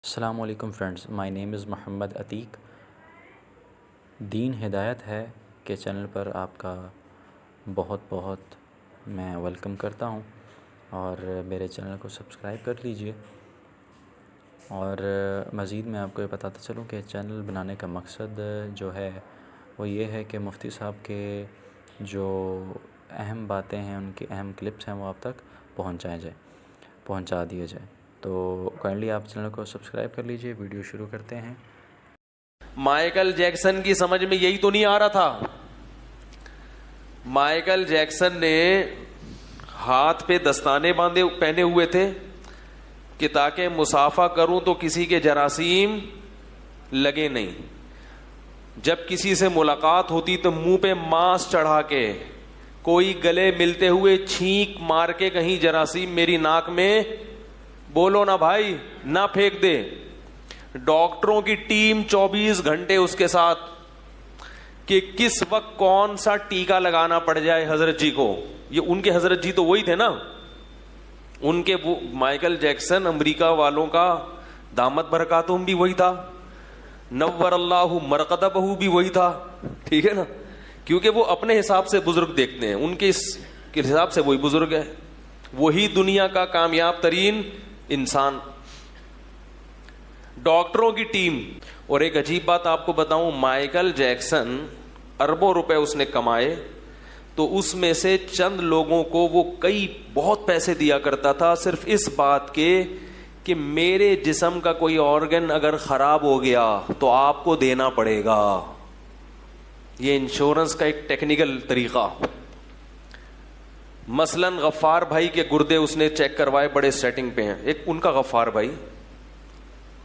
السلام علیکم فرینڈز، مائی نیم از محمد عتیق۔ دین ہدایت ہے کہ چینل پر آپ کا بہت بہت میں ویلکم کرتا ہوں، اور میرے چینل کو سبسکرائب کر لیجئے۔ اور مزید میں آپ کو یہ بتاتا چلوں کہ چینل بنانے کا مقصد جو ہے وہ یہ ہے کہ مفتی صاحب کے جو اہم باتیں ہیں، ان کی اہم کلپس ہیں، وہ آپ تک پہنچا دیے جائیں۔ تو کائنڈلی آپ چینل کو سبسکرائب کر لیجئے۔ ویڈیو شروع کرتے ہیں۔ مائیکل جیکسن کی سمجھ میں یہی تو نہیں آ رہا تھا۔ مائیکل جیکسن نے ہاتھ پہ دستانے پہنے ہوئے تھے کہ تاکہ مسافہ کروں تو کسی کے جراثیم لگے نہیں۔ جب کسی سے ملاقات ہوتی تو منہ پہ ماسک چڑھا کے، کوئی گلے ملتے ہوئے چھینک مار کے کہیں جراثیم میری ناک میں بولو نا بھائی، نہ پھینک دے۔ ڈاکٹروں کی ٹیم 24 گھنٹے اس کے ساتھ کہ کس وقت کون سا ٹیکہ لگانا پڑ جائے حضرت جی کو۔ یہ ان کے حضرت جی تو وہی تھے نا، ان کے وہ مائیکل جیکسن امریکہ والوں کا دامت برکاتہم بھی وہی تھا، نور اللہ مرقدبہ بھی وہی تھا، ٹھیک ہے نا، کیونکہ وہ اپنے حساب سے بزرگ دیکھتے ہیں، ان کے حساب سے وہی بزرگ ہے، وہی دنیا کا کامیاب ترین انسان۔ ڈاکٹروں کی ٹیم۔ اور ایک عجیب بات آپ کو بتاؤں، مائیکل جیکسن اربوں روپے اس نے کمائے، تو اس میں سے چند لوگوں کو وہ بہت پیسے دیا کرتا تھا، صرف اس بات کے کہ میرے جسم کا کوئی آرگن اگر خراب ہو گیا تو آپ کو دینا پڑے گا۔ یہ انشورنس کا ایک ٹیکنیکل طریقہ۔ مثلا غفار بھائی کے گردے اس نے چیک کروائے، بڑے سیٹنگ پہ ہیں، ایک ان کا غفار بھائی،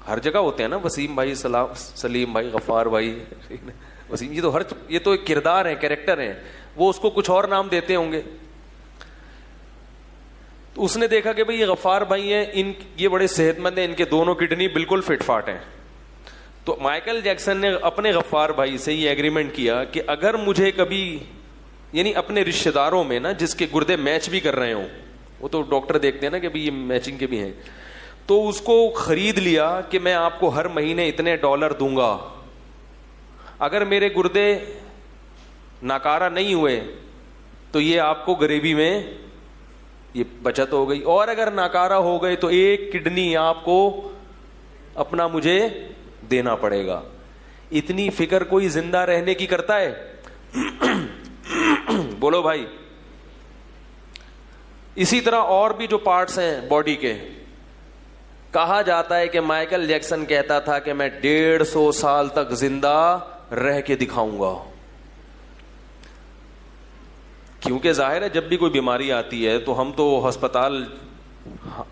ہر جگہ ہوتے ہیں نا، وسیم بھائی، سلیم بھائی، غفار بھائی، وسیم، یہ تو ایک کردار ہے، کیریکٹر ہیں، وہ اس کو کچھ اور نام دیتے ہوں گے۔ تو اس نے دیکھا کہ بھئی یہ غفار بھائی ہیں، یہ بڑے صحت مند ہیں، ان کے دونوں کڈنی بالکل فٹ فاٹ ہیں۔ تو مائیکل جیکسن نے اپنے غفار بھائی سے یہ ایگریمنٹ کیا کہ اگر مجھے کبھی، یعنی اپنے رشتہ داروں میں نا جس کے گردے میچ بھی کر رہے ہوں، وہ تو ڈاکٹر دیکھتے ہیں نا کہ بھی یہ میچنگ کے بھی ہیں، تو اس کو خرید لیا کہ میں آپ کو ہر مہینے اتنے ڈالر دوں گا، اگر میرے گردے ناکارہ نہیں ہوئے تو یہ آپ کو غریبی میں یہ بچت ہو گئی، اور اگر ناکارہ ہو گئے تو ایک کڈنی آپ کو اپنا مجھے دینا پڑے گا۔ اتنی فکر کوئی زندہ رہنے کی کرتا ہے؟ بولو بھائی۔ اسی طرح اور بھی جو پارٹس ہیں باڈی کے، کہا جاتا ہے کہ مائیکل جیکسن کہتا تھا کہ میں 150 سال تک زندہ رہ کے دکھاؤں گا، کیونکہ ظاہر ہے جب بھی کوئی بیماری آتی ہے تو ہم تو ہسپتال،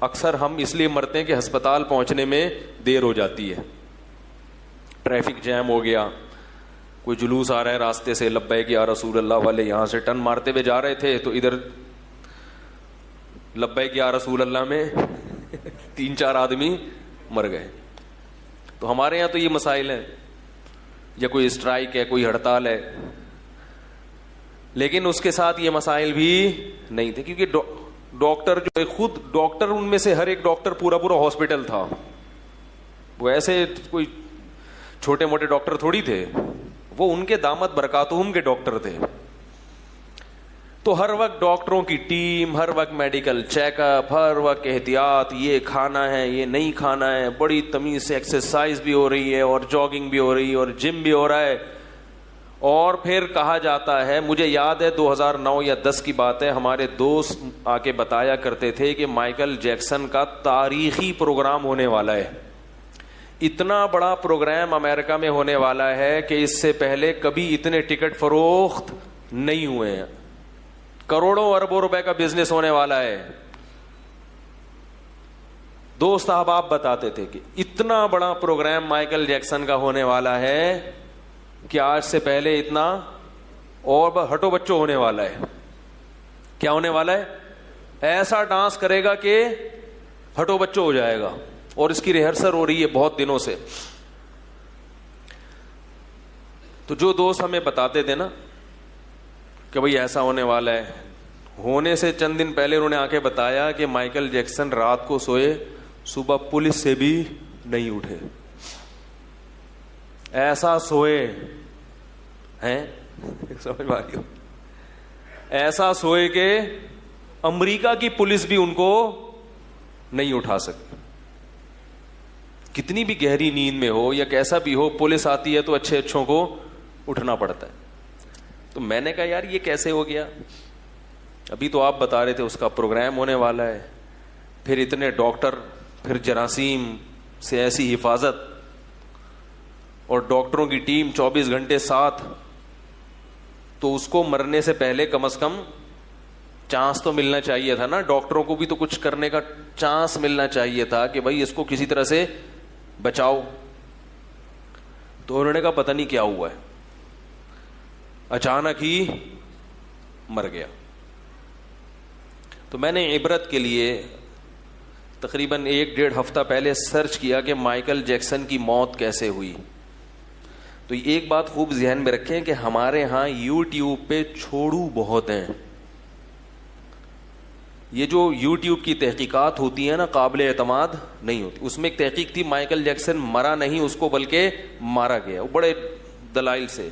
اکثر ہم اس لیے مرتے ہیں کہ ہسپتال پہنچنے میں دیر ہو جاتی ہے، ٹریفک جیم ہو گیا، کوئی جلوس آ رہا ہے راستے سے، لبیک یا رسول اللہ والے یہاں سے ٹرن مارتے ہوئے جا رہے تھے تو ادھر لبیک یا رسول اللہ میں 3-4 آدمی مر گئے۔ تو ہمارے یہاں تو یہ مسائل ہیں، یا کوئی اسٹرائک ہے، کوئی ہڑتال ہے، لیکن اس کے ساتھ یہ مسائل بھی نہیں تھے، کیونکہ ڈاکٹر جو ہے، خود ڈاکٹر، ان میں سے ہر ایک ڈاکٹر پورا ہاسپٹل تھا، وہ ایسے کوئی چھوٹے موٹے ڈاکٹر تھوڑی تھے، وہ ان کے دامت برکاتہم کے ڈاکٹر تھے۔ تو ہر وقت ڈاکٹروں کی ٹیم، ہر وقت میڈیکل چیک اپ، ہر وقت احتیاط، یہ کھانا ہے، یہ نہیں کھانا ہے، بڑی تمیز سے ایکسرسائز بھی ہو رہی ہے، اور جاگنگ بھی ہو رہی ہے، اور جم بھی ہو رہا ہے۔ اور پھر کہا جاتا ہے، مجھے یاد ہے 2009 یا 10 کی بات ہے، ہمارے دوست آ کے بتایا کرتے تھے کہ مائیکل جیکسن کا تاریخی پروگرام ہونے والا ہے، اتنا بڑا پروگرام امریکہ میں ہونے والا ہے کہ اس سے پہلے کبھی اتنے ٹکٹ فروخت نہیں ہوئے ہیں، کروڑوں اربوں روپے کا بزنس ہونے والا ہے۔ دوست احباب بتاتے تھے کہ اتنا بڑا پروگرام مائیکل جیکسن کا ہونے والا ہے کہ آج سے پہلے اتنا، اور ہٹو بچوں ہونے والا ہے۔ کیا ہونے والا ہے؟ ایسا ڈانس کرے گا کہ ہٹو بچوں ہو جائے گا، اور اس کی ریہرسل ہو رہی ہے بہت دنوں سے۔ تو جو دوست ہمیں بتاتے تھے نا کہ بھئی ایسا ہونے والا ہے، ہونے سے چند دن پہلے انہوں نے آ کے بتایا کہ مائیکل جیکسن رات کو سوئے، صبح پولیس سے بھی نہیں اٹھے. ایسا سوئے ہیں, سمجھ میں آ رہی ہو, ایسا سوئے کہ امریکہ کی پولیس بھی ان کو نہیں اٹھا سکتی. کتنی بھی گہری نیند میں ہو یا کیسا بھی ہو, پولیس آتی ہے تو اچھے اچھوں کو اٹھنا پڑتا ہے. تو میں نے کہا یار یہ کیسے ہو گیا؟ ابھی تو آپ بتا رہے تھے اس کا پروگرام ہونے والا ہے, پھر اتنے ڈاکٹر, پھر جراثیم سے ایسی حفاظت, اور ڈاکٹروں کی ٹیم 24 گھنٹے ساتھ, تو اس کو مرنے سے پہلے کم از کم چانس تو ملنا چاہیے تھا نا, ڈاکٹروں کو بھی تو کچھ کرنے کا چانس ملنا چاہیے تھا کہ بھائی اس کو کسی طرح سے بچاؤ. تو انہوں نے کہا پتہ نہیں کیا ہوا ہے, اچانک ہی مر گیا. تو میں نے عبرت کے لیے تقریباً 1-1.5 ہفتہ پہلے سرچ کیا کہ مائیکل جیکسن کی موت کیسے ہوئی. تو ایک بات خوب ذہن میں رکھیں کہ ہمارے ہاں یوٹیوب پہ چھوڑو بہت ہیں. یہ جو یوٹیوب کی تحقیقات ہوتی ہیں نا, قابل اعتماد نہیں ہوتی. اس میں ایک تحقیق تھی, مائیکل جیکسن مرا نہیں, اس کو بلکہ مارا گیا, وہ بڑے دلائل سے.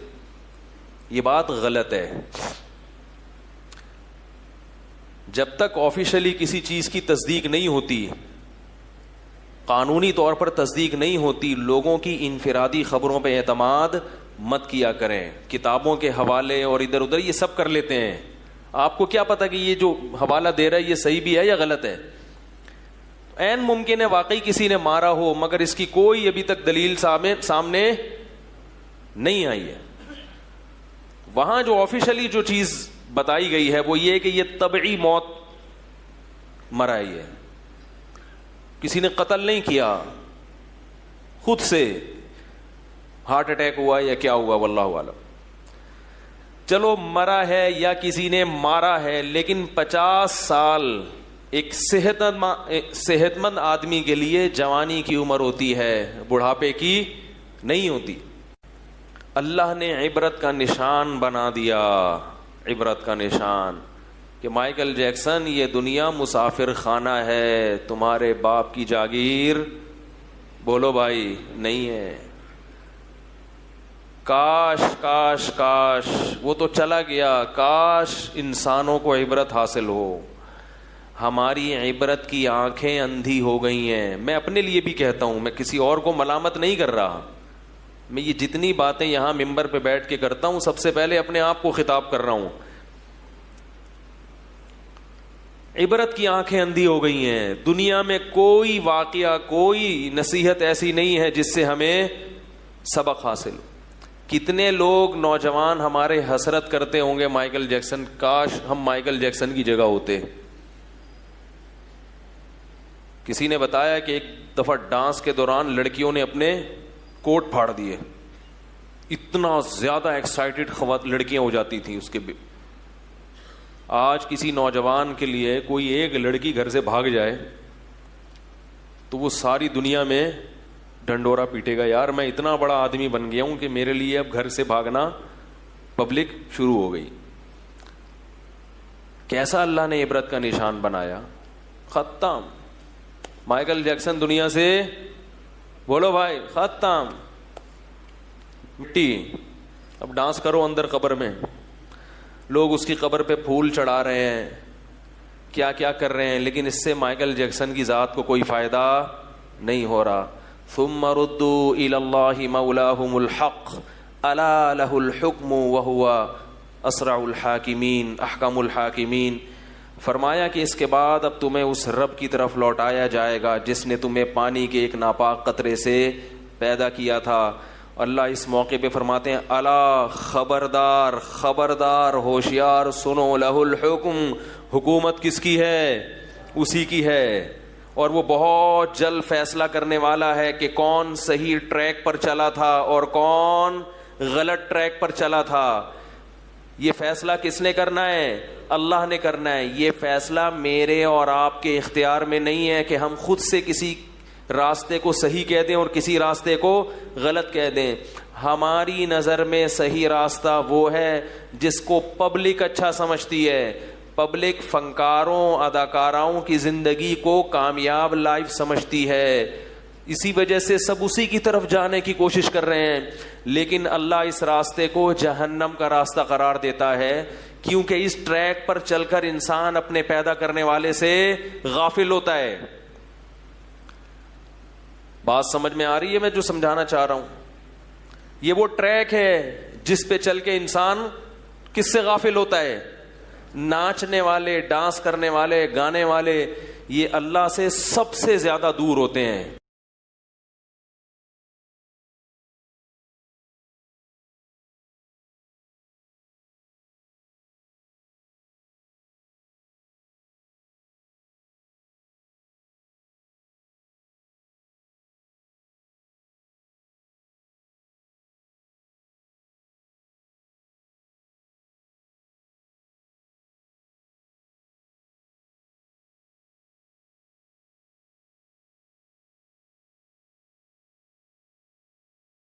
یہ بات غلط ہے. جب تک آفیشلی کسی چیز کی تصدیق نہیں ہوتی, قانونی طور پر تصدیق نہیں ہوتی, لوگوں کی انفرادی خبروں پہ اعتماد مت کیا کریں. کتابوں کے حوالے اور ادھر ادھر یہ سب کر لیتے ہیں. آپ کو کیا پتا کہ یہ جو حوالہ دے رہا ہے یہ صحیح بھی ہے یا غلط ہے؟ عین ممکن ہے واقعی کسی نے مارا ہو, مگر اس کی کوئی ابھی تک دلیل سامنے نہیں آئی ہے. وہاں جو آفیشلی جو چیز بتائی گئی ہے وہ یہ کہ یہ طبعی موت مرائی ہے, کسی نے قتل نہیں کیا, خود سے ہارٹ اٹیک ہوا یا کیا ہوا واللہ اعلم. چلو مرا ہے یا کسی نے مارا ہے, لیکن 50 سال ایک صحت مند آدمی کے لیے جوانی کی عمر ہوتی ہے, بڑھاپے کی نہیں ہوتی. اللہ نے عبرت کا نشان بنا دیا, عبرت کا نشان, کہ مائیکل جیکسن یہ دنیا مسافر خانہ ہے, تمہارے باپ کی جاگیر بولو بھائی نہیں ہے. کاش کاش کاش وہ تو چلا گیا, کاش انسانوں کو عبرت حاصل ہو. ہماری عبرت کی آنکھیں اندھی ہو گئی ہیں. میں اپنے لیے بھی کہتا ہوں, میں کسی اور کو ملامت نہیں کر رہا. میں یہ جتنی باتیں یہاں ممبر پہ بیٹھ کے کرتا ہوں, سب سے پہلے اپنے آپ کو خطاب کر رہا ہوں. عبرت کی آنکھیں اندھی ہو گئی ہیں. دنیا میں کوئی واقعہ, کوئی نصیحت ایسی نہیں ہے جس سے ہمیں سبق حاصل ہو. کتنے لوگ نوجوان ہمارے حسرت کرتے ہوں گے مائیکل جیکسن, کاش ہم مائیکل جیکسن کی جگہ ہوتے. کسی نے بتایا کہ ایک دفعہ ڈانس کے دوران لڑکیوں نے اپنے کوٹ پھاڑ دیے, اتنا زیادہ ایکسائٹڈ لڑکیاں ہو جاتی تھیں اس کے. آج کسی نوجوان کے لیے کوئی ایک لڑکی گھر سے بھاگ جائے تو وہ ساری دنیا میں ڈنڈورا پیٹے گا, یار میں اتنا بڑا آدمی بن گیا ہوں کہ میرے لیے اب گھر سے بھاگنا پبلک شروع ہو گئی. کیسا اللہ نے عبرت کا نشان بنایا. ختم. مائیکل جیکسن دنیا سے بولو بھائی ختم, مٹی. اب ڈانس کرو اندر قبر میں, لوگ اس کی قبر پہ پھول چڑھا رہے ہیں, کیا کیا کر رہے ہیں, لیکن اس سے مائیکل جیکسن کی ذات کو کوئی فائدہ نہیں ہو رہا. ثم ردوا الى الله مولاهم الحق الا له الحكم وهو اسرع الحاکمین احکم الحاکمین. فرمایا کہ اس کے بعد اب تمہیں اس رب کی طرف لوٹایا جائے گا جس نے تمہیں پانی کے ایک ناپاک قطرے سے پیدا کیا تھا. اللہ اس موقع پہ فرماتے ہیں الا, خبردار خبردار ہوشیار سنو, لہ الحکم, حکومت کس کی ہے؟ اسی کی ہے, اور وہ بہت جلد فیصلہ کرنے والا ہے کہ کون صحیح ٹریک پر چلا تھا اور کون غلط ٹریک پر چلا تھا. یہ فیصلہ کس نے کرنا ہے؟ اللہ نے کرنا ہے. یہ فیصلہ میرے اور آپ کے اختیار میں نہیں ہے کہ ہم خود سے کسی راستے کو صحیح کہہ دیں اور کسی راستے کو غلط کہہ دیں. ہماری نظر میں صحیح راستہ وہ ہے جس کو پبلک اچھا سمجھتی ہے. پبلک فنکاروں اداکاراؤں کی زندگی کو کامیاب لائف سمجھتی ہے. اسی وجہ سے سب اسی کی طرف جانے کی کوشش کر رہے ہیں. لیکن اللہ اس راستے کو جہنم کا راستہ قرار دیتا ہے, کیونکہ اس ٹریک پر چل کر انسان اپنے پیدا کرنے والے سے غافل ہوتا ہے. بات سمجھ میں آ رہی ہے میں جو سمجھانا چاہ رہا ہوں؟ یہ وہ ٹریک ہے جس پہ چل کے انسان کس سے غافل ہوتا ہے؟ ناچنے والے, ڈانس کرنے والے, گانے والے, یہ اللہ سے سب سے زیادہ دور ہوتے ہیں.